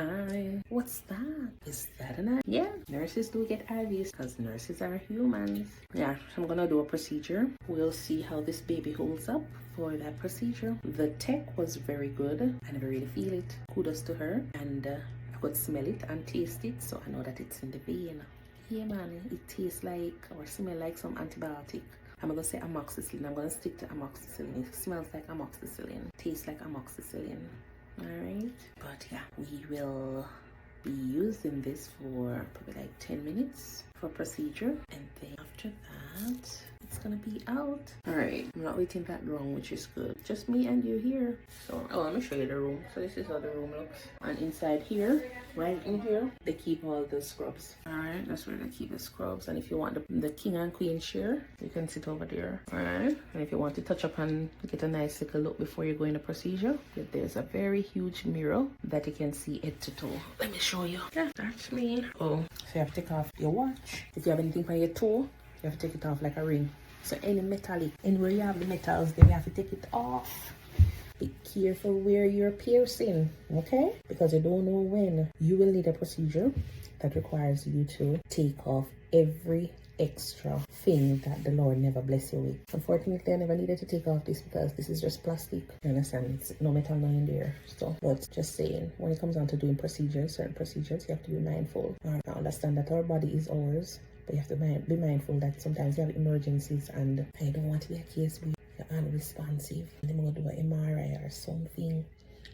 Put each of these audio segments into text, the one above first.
Hi. What's that? Is that an IV? Yeah, nurses do get IVs because nurses are humans. Yeah, I'm gonna do a procedure. We'll see how this baby holds up for that procedure. The tech was very good. I never really feel it. Kudos to her. And I could smell it and taste it, so I know that it's in the vein. Yeah, man, it tastes like or smell like some antibiotic. I'm gonna say amoxicillin. I'm gonna stick to amoxicillin. It smells like amoxicillin. Tastes like amoxicillin. Alright, but yeah, we will be using this for probably like 10 minutes for procedure, and then after that it's gonna be out. Alright, I'm not waiting that long, which is good. Just me and you here. So let me show you the room. So this is how the room looks, and inside here, right in here, they keep all the scrubs. Alright, that's where they keep the scrubs. And if you want the king and queen chair, you can sit over there. Alright, and if you want to touch up and get a nice little look before you go in the procedure, there's a very huge mirror that you can see head to toe. Let me show you. Yeah, that's me. Oh, so you have to take off your watch. If you have anything on your toe, you have to take it off like a ring. So any metallic, anywhere you have the metals, then you have to take it off. Be careful where you're piercing, okay? Because you don't know when you will need a procedure that requires you to take off every extra thing that the Lord never bless you with. Unfortunately, I never needed to take off this because this is just plastic. You understand? It's no metal in there. So, but just saying, when it comes down to doing procedures, certain procedures, you have to be mindful. I understand that our body is ours, but you have to be mindful that sometimes you have emergencies, and I don't want to be a case where you're unresponsive. They're going to do an MRI or something,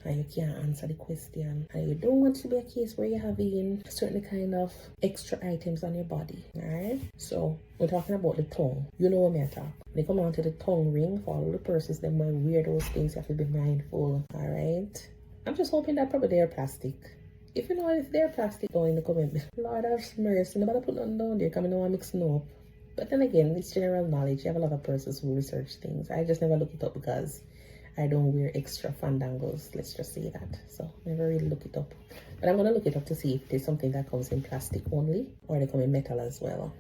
and you can't answer the question, and you don't want to be a case where you're having certain kind of extra items on your body. All right, so we're talking about the tongue. You know what I'm talking. When you come on to the tongue ring, for all the persons that might wear those things, you have to be mindful. All right, I'm just hoping that probably they're plastic. If you know if they're plastic, go in the comment. Lord have mercy, nobody put nothing down there, coming on mixing up. But then again, it's general knowledge. You have a lot of persons who research things. I just never look it up because I don't wear extra fandangles, let's just say that. So never really look it up. But I'm gonna look it up to see if there's something that comes in plastic only or they come in metal as well.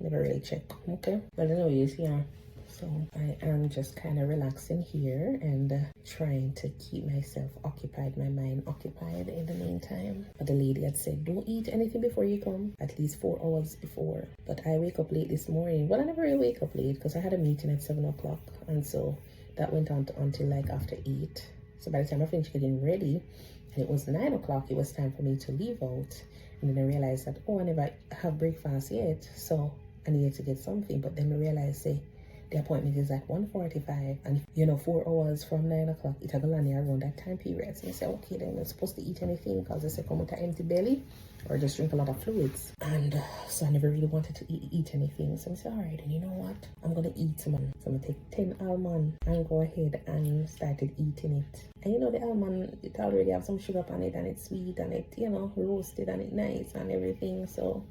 Never really check. Okay. But anyways, yeah. So I am just kind of relaxing here and trying to keep myself occupied, my mind occupied in the meantime. But the lady had said, don't eat anything before you come, at least 4 hours before. But I wake up late this morning. Well, I never really wake up late because I had a meeting at 7 o'clock. And so that went on until like after 8. So by the time I finished getting ready, and it was 9 o'clock, it was time for me to leave out. And then I realized that, oh, I never have breakfast yet. So I needed to get something. But then I realized, say, the appointment is at 1:45, and you know, 4 hours from 9 o'clock, it's gonna land around that time period. So I say, okay, then we're supposed to eat anything because they say come with an empty belly or just drink a lot of fluids. And so I never really wanted to eat anything. So I said, all right, and you know what? I'm gonna eat some. So I'm gonna take 10 almond and go ahead and started eating it. And you know, the almond, it already have some sugar on it, and it's sweet, and it, you know, roasted, and it's nice and everything. So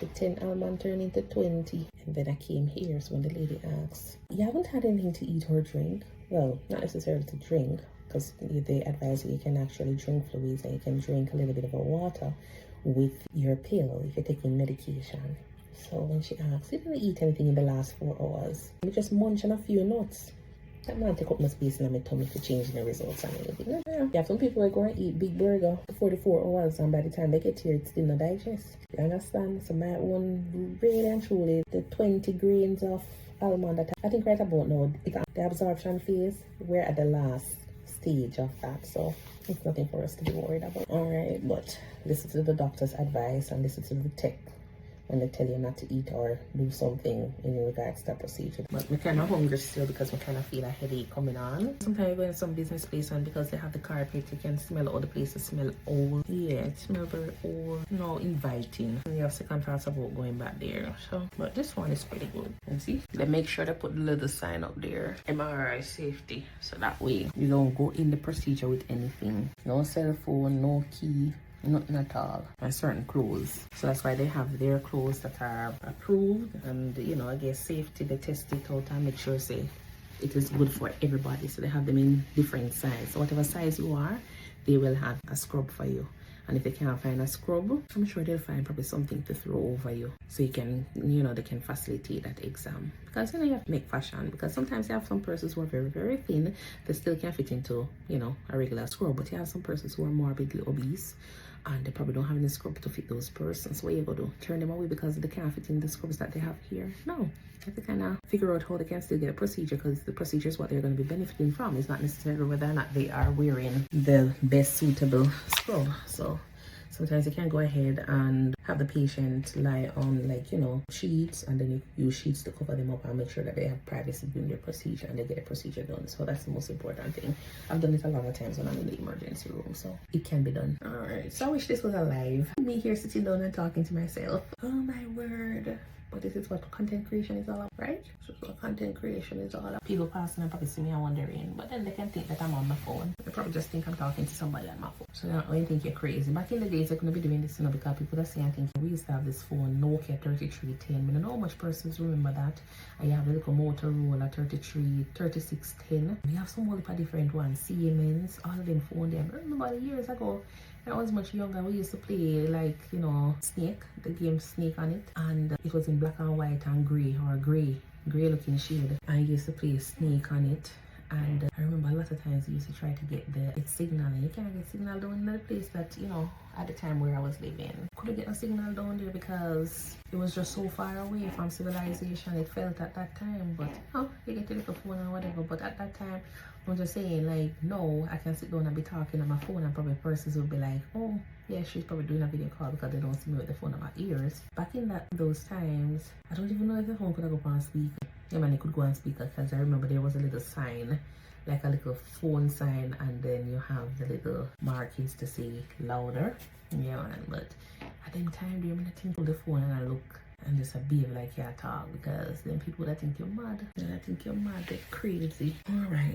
the 10 almond turned into 20. And then I came here, so when the lady asks, you haven't had anything to eat or drink? Well, not necessarily to drink, because they advise you can actually drink fluids, and you can drink a little bit of water with your pill if you're taking medication. So when she asks, you didn't eat anything in the last 4 hours, you just munch on a few nuts. That man take up my space in my tummy to change the results and anything. Yeah. You have some people who are going to eat big burger for 4 hours, and by the time they get here, it's still not digest. You understand? So my own really and truly, the 20 grains of almond that I think right about now, the absorption phase, we're at the last stage of that. So it's nothing for us to be worried about. Alright, but listen to the doctor's advice and listen to the tech when they tell you not to eat or do something in regards to that procedure. But I'm kind of hungry still because I kind of feel a headache coming on. Sometimes you go in some business place, and because they have the carpet, you can smell all the places smell old. Yeah, it smells very old, no inviting. And you have second thoughts about going back there. So, but this one is pretty good. And see, they make sure they put the little sign up there, MRI safety. So that way you don't go in the procedure with anything. No cell phone, no key, nothing at all, and certain clothes. So that's why they have their clothes that are approved, and you know, I guess safety, they test it out and make sure say it is good for everybody. So they have them in different size. So whatever size you are, they will have a scrub for you. And if they can't find a scrub, I'm sure they'll find probably something to throw over you, so you can, you know, they can facilitate that exam. Because you know, you have to make fashion, because sometimes you have some persons who are very, very thin, they still can't fit into, you know, a regular scrub. But you have some persons who are morbidly obese, and they probably don't have any scrub to fit those persons. So what you go do? Turn them away because they can't fit in the scrubs that they have here? No. You have to kind of figure out how they can still get a procedure, because the procedure is what they're going to be benefiting from. It's not necessarily whether or not they are wearing the best suitable scrub. So sometimes you can go ahead and have the patient lie on, like, you know, sheets, and then you use sheets to cover them up and make sure that they have privacy during their procedure and they get a procedure done. So that's the most important thing. I've done it a lot of times when I'm in the emergency room, so it can be done. All right, so I wish this was alive. Me here sitting down and talking to myself. Oh my word. But this is what content creation is all about, right? This is what content creation is all about. People passing and probably see me and wondering, but then they can think that I'm on my phone. They probably just think I'm talking to somebody on my phone. So they don't think you're crazy. Back in the days, they're going to be doing this, you know, because people are saying, think we used to have this phone, Nokia 3310. I don't know how much persons remember that. And you have the little Motorola 3610. We have some whole different ones, Siemens, all of them phone them. I remember years ago, when I was much younger, we used to play, like, you know, Snake, the game Snake on it, and it was in black and white and gray, or gray looking shade. I used to play Snake on it, and I remember a lot of times we used to try to get the signal, and you can't get signal down in the place that, you know, at the time where I was living. Couldn't get a signal down there because it was just so far away from civilization, it felt at that time. But oh, you get a little phone or whatever, but at that time, I'm just saying, like, no, I can sit down and be talking on my phone, and probably persons would be like, oh yeah, she's probably doing a video call because they don't see me with the phone on my ears. Back in those times, I don't even know if the phone could go on speaker. Yeah man, it could go on speaker, because I remember there was a little sign, like a little phone sign, and then you have the little markings to say louder. Yeah man, but at the time, do you remember think of the phone and I look and just a behave like you talk, because then people would think you're mad. And I think you're mad, they're crazy. Alright,